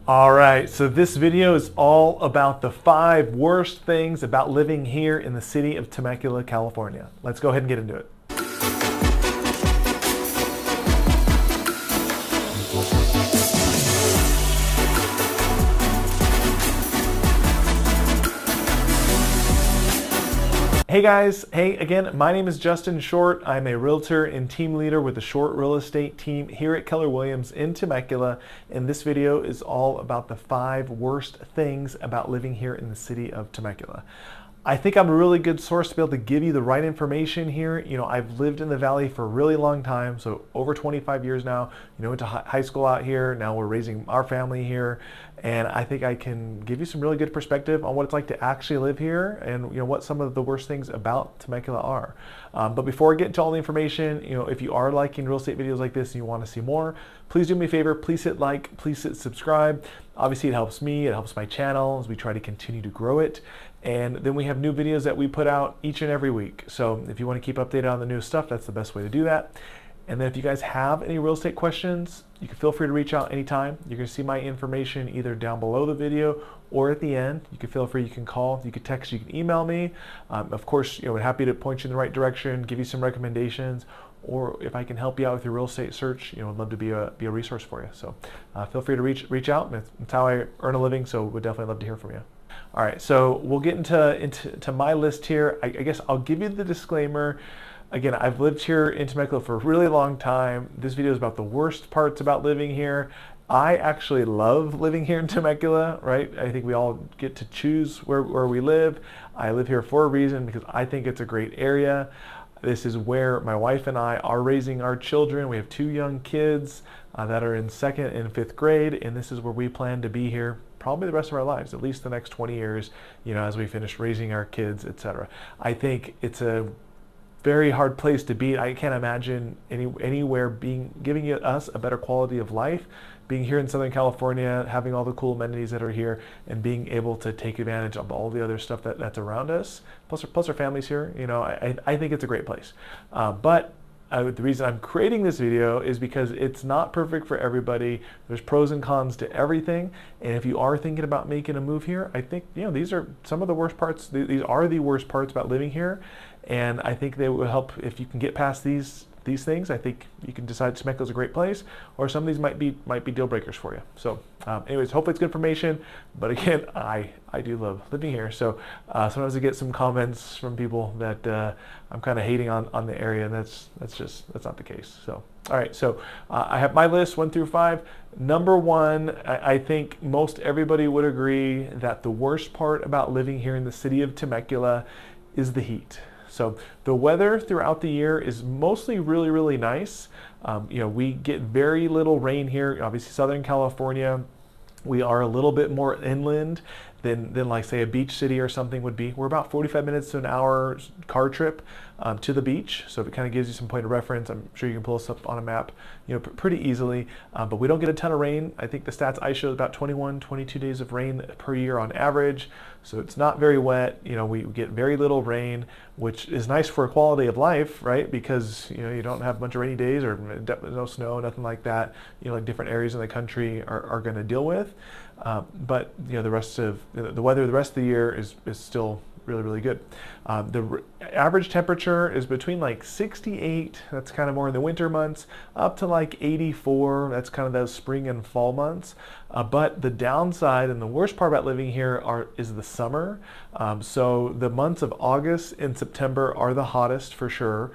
All right, so this video is all about the 5 worst things about living here in the city of Temecula, California. Let's go ahead and get into it. Hey guys, hey again, my name is Justin Short. I'm a realtor and team leader with the Short Real Estate team here at Keller Williams in Temecula, and this video is all about the 5 worst things about living here in the city of Temecula. I think I'm a really good source to be able to give you the right information here. You know, I've lived in the valley for a really long time, so over 25 years now. You know, went to high school out here. Now we're raising our family here, and I think I can give you some really good perspective on what it's like to actually live here, and you know what some of the worst things about Temecula are. But before I get into all the information, you know, if you are liking real estate videos like this and you want to see more, please do me a favor. Please hit like. Please hit subscribe. Obviously, it helps me. It helps my channel as we try to continue to grow it. And then we have new videos that we put out each and every week. So if you want to keep updated on the new stuff, that's the best way to do that. And then if you guys have any real estate questions, you can feel free to reach out anytime. You're going to see my information either down below the video or at the end. You can feel free, you can call, you can text, you can email me. Of course, you know, we're happy to point you in the right direction, give you some recommendations, or if I can help you out with your real estate search, you know, I'd love to be a resource for you. So feel free to reach out. It's how I earn a living, so we'd definitely love to hear from you. All right, so we'll get into my list here. I guess I'll give you the disclaimer. Again, I've lived here in Temecula for a really long time. This video is about the worst parts about living here. I actually love living here in Temecula, right? I think we all get to choose where we live. I live here for a reason because I think it's a great area. This is where my wife and I are raising our children. We have 2 young kids that are in 2nd and 5th grade, and this is where we plan to be here probably the rest of our lives, at least the next 20 years, you know, as we finish raising our kids, etc. I think it's a very hard place to be. I can't imagine anywhere giving us a better quality of life. Being here in Southern California, having all the cool amenities that are here, and being able to take advantage of all the other stuff that's around us, plus our families here. You know, I think it's a great place. The reason I'm creating this video is because it's not perfect for everybody. There's pros and cons to everything. And if you are thinking about making a move here, I think, you know, these are some of the worst parts. These are the worst parts about living here. And I think they will help if you can get past these things. I think you can decide Temecula is a great place, or some of these might be deal breakers for you. So anyways, hopefully it's good information. But again, I do love living here. So sometimes I get some comments from people that I'm kind of hating on the area, and that's not the case. So all right, so I have my list 1 through 5. Number 1, I think most everybody would agree that the worst part about living here in the city of Temecula is the heat. So the weather throughout the year is mostly really, really nice. You know, we get very little rain here. Obviously, Southern California, we are a little bit more inland than like, say, a beach city or something would be. We're about 45 minutes to an hour car trip to the beach. So if it kind of gives you some point of reference, I'm sure you can pull this up on a map, you know, pretty easily. But we don't get a ton of rain. I think the stats I showed about 21, 22 days of rain per year on average. So it's not very wet. You know, we get very little rain, which is nice for quality of life, right? Because, you know, you don't have a bunch of rainy days or no snow, nothing like that, you know, like different areas in the country are going to deal with. But, you know, the rest of the weather the rest of the year is still really, really good. The average temperature is between like 68, that's kind of more in the winter months, up to like 84, that's kind of those spring and fall months. But the downside and the worst part about living here is the summer. So the months of August and September are the hottest for sure.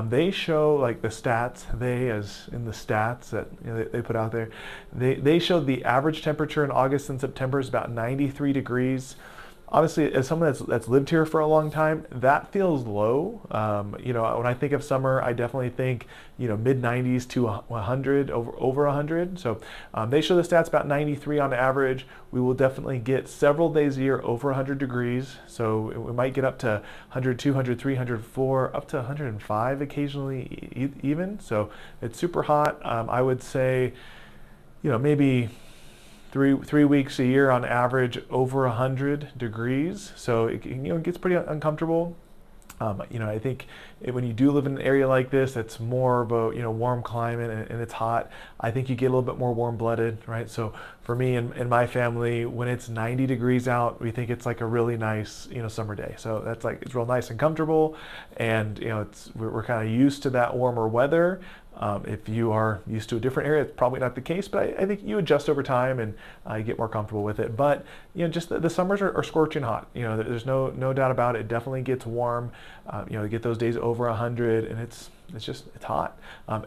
They show, like the stats, as in the stats that, you know, they put out there, they show the average temperature in August and September is about 93 degrees. Honestly, as someone that's lived here for a long time, that feels low. You know, when I think of summer, I definitely think, you know, mid 90s to 100, over 100. So they show the stats about 93 on average. We will definitely get several days a year over 100 degrees. So we might get up to 100, 200, 300, 104, up to 105 occasionally even. So it's super hot. I would say, you know, maybe three weeks a year on average over 100 degrees. So it, you know, it gets pretty uncomfortable. I think when you do live in an area like this, that's more of a warm climate and it's hot. I think you get a little bit more warm-blooded, right? So for me and my family, when it's 90 degrees out, we think it's like a really nice summer day. So that's like it's real nice and comfortable, and we're kind of used to that warmer weather. If you are used to a different area, it's probably not the case, but I think you adjust over time and you get more comfortable with it. But just the summers are scorching hot. There's no doubt about it. It definitely gets warm. You get those days over 100, and it's hot.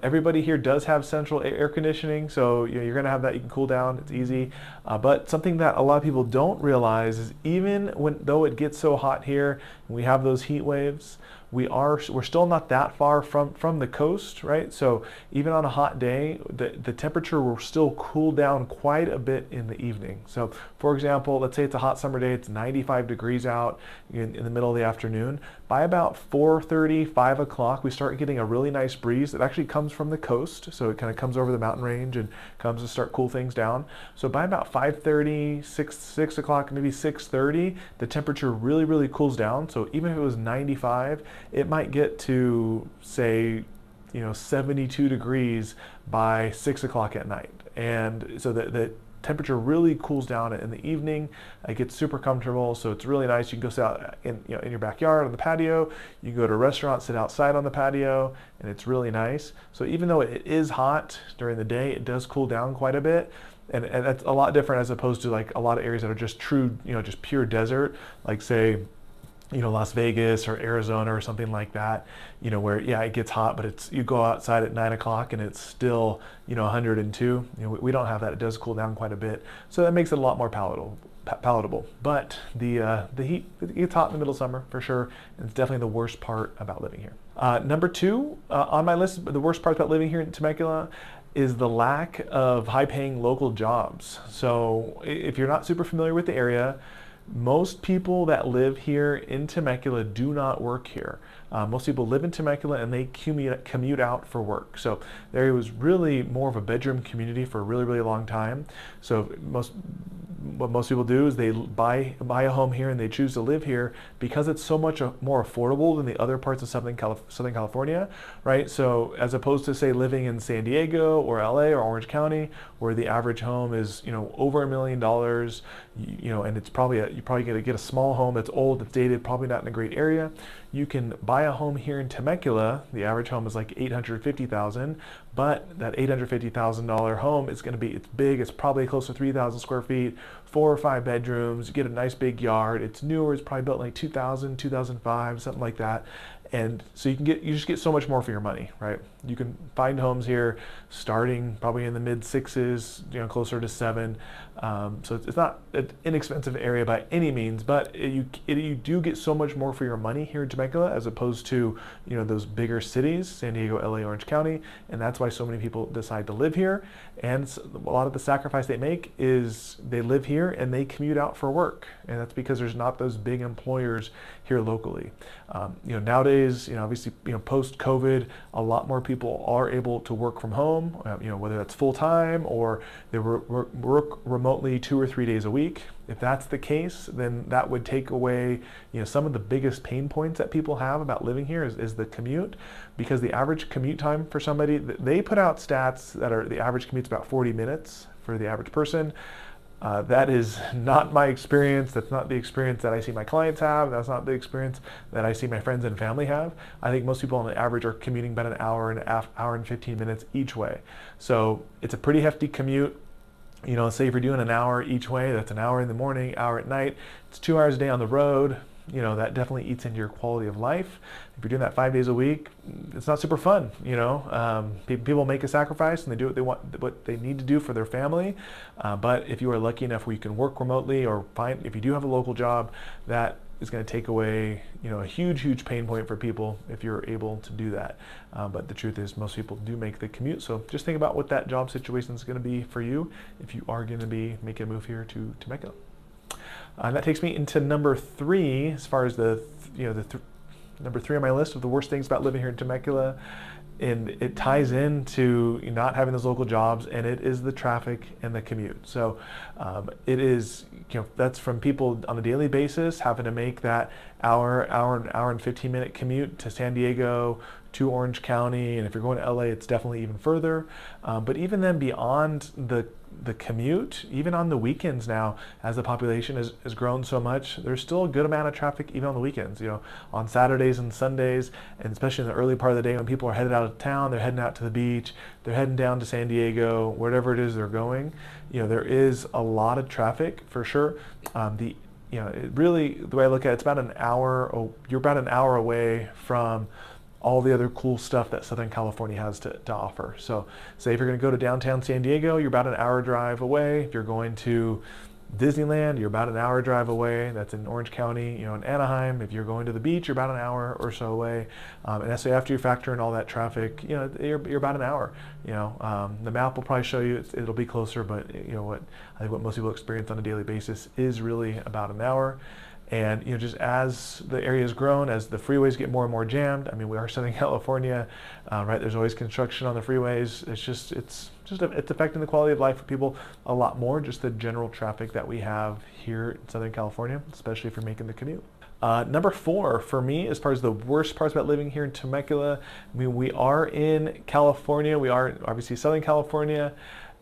Everybody here does have central air conditioning, so you're going to have that. You can cool down. It's easy. But something that a lot of people don't realize is even though it gets so hot here, and we have those heat waves, we're still not that far from the coast, right? So even on a hot day, the temperature will still cool down quite a bit in the evening. So for example, let's say it's a hot summer day, it's 95 degrees out in the middle of the afternoon. By about 4:30, 5 o'clock, we start getting a really nice breeze that actually comes from the coast. So it kind of comes over the mountain range and comes to start cool things down. So by about 5:30, 6 o'clock, maybe 6:30, the temperature really, really cools down. So even if it was 95, it might get to say 72 degrees by 6 o'clock at night. And so the temperature really cools down in the evening. It gets super comfortable, so it's really nice. You can go sit out in your backyard on the patio. You can go to a restaurant, sit outside on the patio, and it's really nice. So even though it is hot during the day, it does cool down quite a bit. And that's a lot different as opposed to like a lot of areas that are just true, just pure desert, like say Las Vegas or Arizona or something like that, where it gets hot, but you go outside at 9 o'clock and it's still 102. We don't have that. It does cool down quite a bit, so that makes it a lot more palatable. But the heat, it gets hot in the middle of summer for sure, and it's definitely the worst part about living here. Number 2 on my list, the worst part about living here in Temecula is the lack of high-paying local jobs. So if you're not super familiar with the area, most people that live here in Temecula do not work here. Most people live in Temecula and they commute out for work. So there was really more of a bedroom community for a really, really long time. So what most people do is they buy a home here and they choose to live here because it's so much more affordable than the other parts of Southern California, right? So as opposed to say living in San Diego or LA or Orange County, where the average home is over $1 million, and it's you're probably going to get a small home that's old, that's dated, probably not in a great area. You can buy a home here in Temecula. The average home is like $850,000, but that $850,000 home is going to be, it's big. It's probably close to 3,000 square feet, 4 or 5 bedrooms. You get a nice big yard. It's newer. It's probably built like 2000, 2005, something like that. And so you just get so much more for your money, right? You can find homes here starting probably in the mid 6s, closer to 7. So it's not an inexpensive area by any means, but you do get so much more for your money here in Temecula as opposed to those bigger cities, San Diego, LA, Orange County, and that's why so many people decide to live here. And a lot of the sacrifice they make is they live here and they commute out for work, and that's because there's not those big employers here locally. Nowadays, obviously, post-COVID, a lot more people are able to work from home, whether that's full-time or they work remotely 2 or 3 days a week. If that's the case, then that would take away, some of the biggest pain points that people have about living here is the commute, because the average commute time for somebody, they put out stats that are the average commute's about 40 minutes for the average person. That is not my experience. That's not the experience that I see my clients have. That's not the experience that I see my friends and family have. I think most people on the average are commuting about an hour and 15 minutes each way. So it's a pretty hefty commute. Say if you're doing an hour each way, that's an hour in the morning, hour at night. It's 2 hours a day on the road. That definitely eats into your quality of life. If you're doing that 5 days a week, it's not super fun. People make a sacrifice and they do what they need to do for their family. But if you are lucky enough where you can work remotely, or if you do have a local job, that is going to take away, a huge pain point for people if you're able to do that. But the truth is, most people do make the commute. So just think about what that job situation is going to be for you if you are going to be making a move here to Temecula. And that takes me into number 3, as far as number 3 on my list of the worst things about living here in Temecula and it ties into not having those local jobs, and it is the traffic and the commute. So it is, that's from people on a daily basis having to make that hour and 15-minute commute to San Diego, to Orange County, and if you're going to LA, it's definitely even further. But even then, beyond the commute, even on the weekends now, as the population has grown so much, there's still a good amount of traffic even on the weekends, on Saturdays and Sundays, and especially in the early part of the day when people are headed out of town, they're heading out to the beach, they're heading down to San Diego, wherever it is they're going. There is a lot of traffic for sure. It really, the way I look at it, it's about an hour, you're about an hour away from all the other cool stuff that Southern California has to offer. So say if you're going to go to downtown San Diego, you're about an hour drive away. If you're going to Disneyland, you're about an hour drive away. That's in Orange County, in Anaheim. If you're going to the beach, you're about an hour or so away. And so after you factor in all that traffic, you're about an hour. The map will probably show you it'll be closer, but I think what most people experience on a daily basis is really about an hour. And just as the area has grown, as the freeways get more and more jammed, I mean, we are Southern California, right? There's always construction on the freeways. It's affecting the quality of life for people a lot more. Just the general traffic that we have here in Southern California, especially if you're making the commute. Number 4 for me, as far as the worst parts about living here in Temecula, I mean, we are in California. We are obviously Southern California.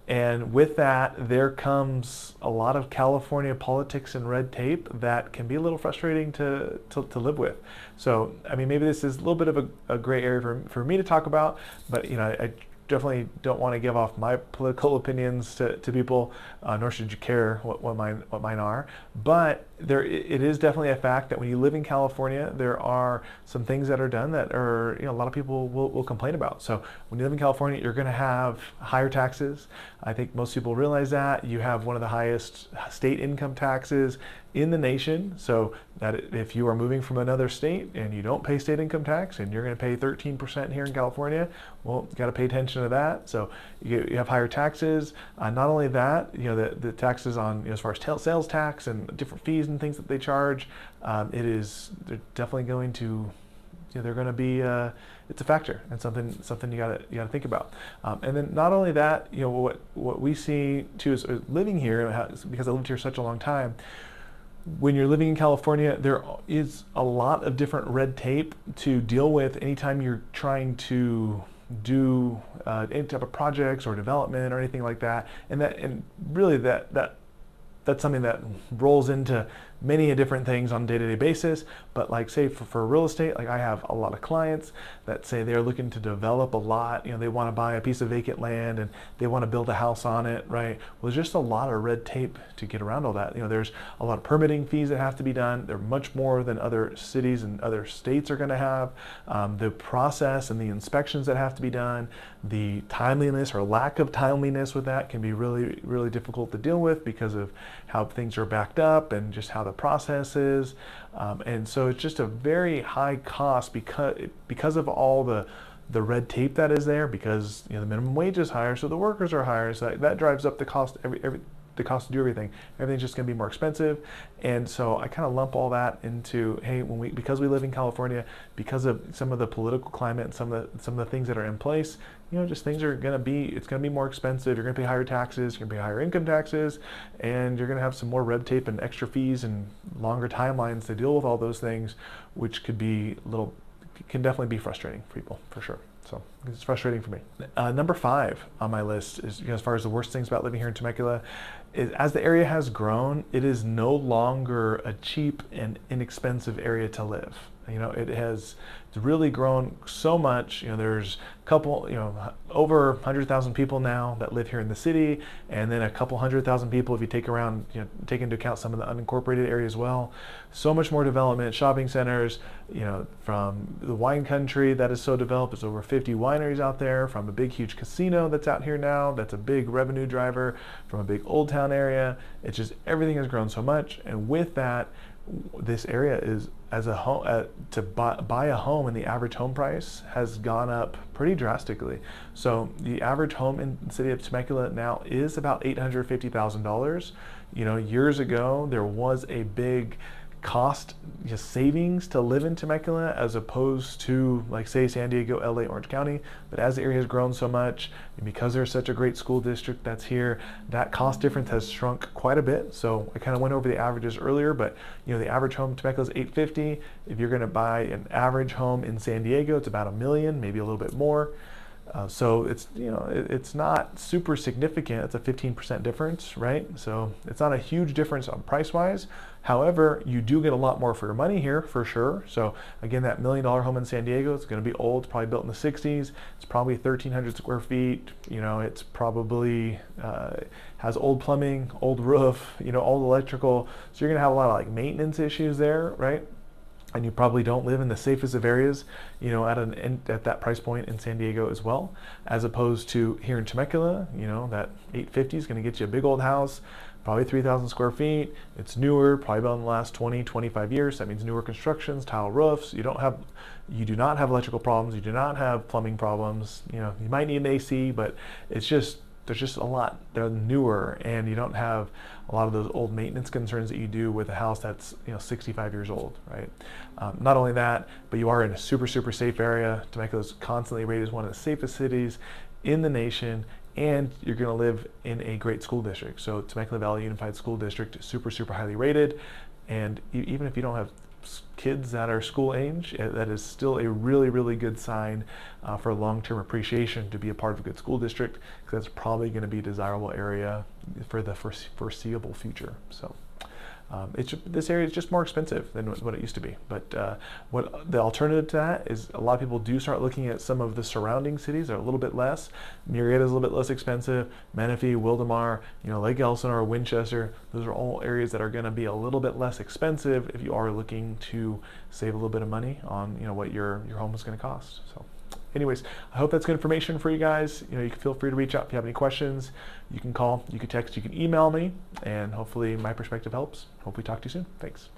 And with that, there comes a lot of California politics and red tape that can be a little frustrating to live with. So, I mean, maybe this is a little bit of a gray area for me to talk about, but I definitely don't want to give off my political opinions to people, nor should you care what mine are. But it is definitely a fact that when you live in California, there are some things that are done that are, a lot of people will complain about. So when you live in California, you're going to have higher taxes. I think most people realize that. You have one of the highest state income taxes in the nation. So that if you are moving from another state and you don't pay state income tax and you're going to pay 13% here in California, well, you got to pay attention to that. So you have higher taxes. Not only that, the taxes on, as far as sales tax and different fees and things that they charge, they're definitely going to, they're going to be, it's a factor and something you gotta think about. And then not only that, what we see too is living here, because I lived here such a long time. When you're living in California, there is a lot of different red tape to deal with anytime you're trying to do any type of projects or development or anything like that. And really that's something that rolls into many different things on a day-to-day basis. But like say for real estate, like I have a lot of clients that say they're looking to develop a lot, they want to buy a piece of vacant land and they want to build a house on it, right? Well, there's just a lot of red tape to get around all that. There's a lot of permitting fees that have to be done. They're much more than other cities and other states are going to have. The process and the inspections that have to be done, the timeliness or lack of timeliness with that can be really, really difficult to deal with because of how things are backed up and just how the process is. And so it's just a very high cost because of all the red tape that is there, because the minimum wage is higher, so the workers are higher, so that drives up the cost. The cost to do everything. Everything's just going to be more expensive, and so I kind of lump all that into, hey, because we live in California, because of some of the political climate and some of the things that are in place, just things are going to be. It's going to be more expensive. You're going to pay higher taxes. You're going to pay higher income taxes, and you're going to have some more red tape and extra fees and longer timelines to deal with all those things, which can definitely be frustrating for people for sure. So it's frustrating for me. Number 5 on my list is, as far as the worst things about living here in Temecula, is as the area has grown, it is no longer a cheap and inexpensive area to live. It's really grown so much. There's a couple, over 100,000 people now that live here in the city, and then a couple 100,000 people if you take into account some of the unincorporated area as well. So much more development, shopping centers, from the wine country that is so developed. There's over 50 wineries out there, from a big huge casino that's out here now that's a big revenue driver, from a big old town area. It's just everything has grown so much, and with that, this area is, as a home, to buy a home, and the average home price has gone up pretty drastically. So the average home in the city of Temecula now is about $850,000. Years ago there was a big cost savings to live in Temecula as opposed to, like, say, San Diego, LA, Orange County. But as the area has grown so much, and because there's such a great school district that's here, that cost difference has shrunk quite a bit. So I kind of went over the averages earlier, but the average home in Temecula is $850. If you're going to buy an average home in San Diego, it's about $1 million, maybe a little bit more. So it's it's not super significant. It's a 15% difference, right? So it's not a huge difference on price-wise. However, you do get a lot more for your money here for sure. So again, that $1 million home in San Diego, it's going to be old. It's probably built in the 60s. It's probably 1,300 square feet. It's probably has old plumbing, old roof, old electrical. So you're going to have a lot of like maintenance issues there, right? And you probably don't live in the safest of areas, at that price point in San Diego as well, as opposed to here in Temecula. That $850 is going to get you a big old house, probably 3,000 square feet. It's newer, probably about in the last 20, 25 years. That means newer constructions, tile roofs. You do not have electrical problems. You do not have plumbing problems. You might need an AC, but there's just a lot. They're newer, and you don't have a lot of those old maintenance concerns that you do with a house that's 65 years old, right? Not only that, but you are in a super, super safe area. Temecula is constantly rated as one of the safest cities in the nation, and you're going to live in a great school district. So Temecula Valley Unified School District is super, super highly rated, and even if you don't have kids that are school age, that is still a really, really good sign for long-term appreciation to be a part of a good school district, because that's probably going to be a desirable area for the foreseeable future. So this area is just more expensive than what it used to be. But what the alternative to that is, a lot of people do start looking at some of the surrounding cities that are a little bit less. Murrieta is a little bit less expensive. Menifee, Wildomar, Lake Elsinore, Winchester, those are all areas that are going to be a little bit less expensive if you are looking to save a little bit of money on what your home is going to cost. So anyways, I hope that's good information for you guys. You can feel free to reach out if you have any questions. You can call, you can text, you can email me, and hopefully my perspective helps. Hopefully talk to you soon. Thanks.